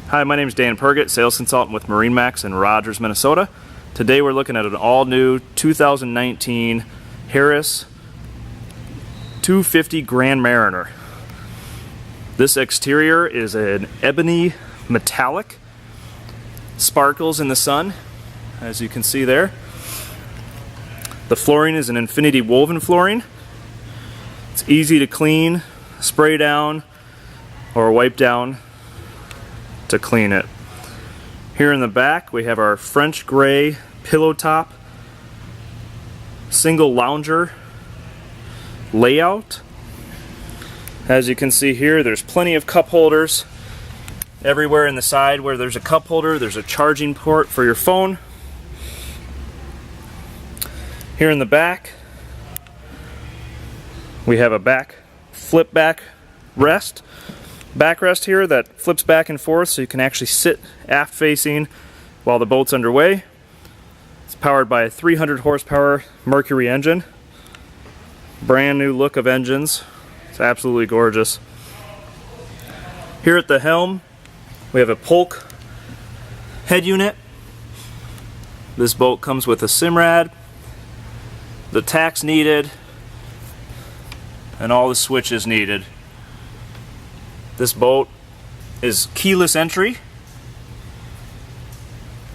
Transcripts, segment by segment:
Hi, my name is Dan Pergett, sales consultant with MarineMax in Rogers, Minnesota. Today we're looking at an all-new 2019 Harris 250 Grand Mariner. This exterior is an ebony metallic, sparkles in the sun, as you can see there. The flooring is an infinity woven flooring. It's easy to clean, spray down, or wipe down to clean it. Here in the back we have our French gray pillow top single lounger layout. As you can see here, there's plenty of cup holders everywhere in the side. Where there's a cup holder, there's a charging port for your phone. Here in the back we have a flip back backrest here that flips back and forth, so you can actually sit aft facing while the boat's underway. It's powered by a 300 horsepower Mercury engine. Brand new look of engines. It's absolutely gorgeous. Here at the helm we have a Polk head unit. This boat comes with a Simrad, the tacks needed, and all the switches needed. This boat is keyless entry,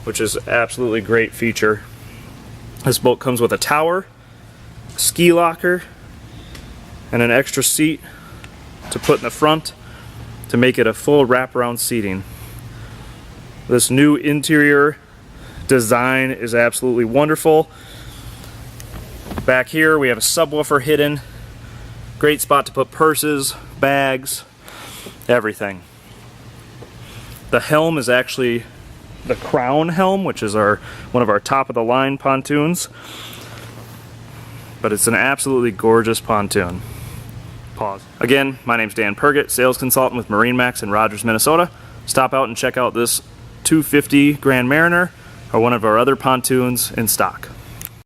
which is an absolutely great feature. This boat comes with a tower, a ski locker, and an extra seat to put in the front to make it a full wraparound seating. This new interior design is absolutely wonderful. Back here we have a subwoofer hidden. Great spot to put purses, bags, everything. The helm is actually the Crown helm, which is one of our top of the line pontoons, but it's an absolutely gorgeous pontoon. Pause. Again, my name's Dan Pergett, sales consultant with MarineMax in Rogers, Minnesota. Stop out and check out this 250 Grand Mariner or one of our other pontoons in stock.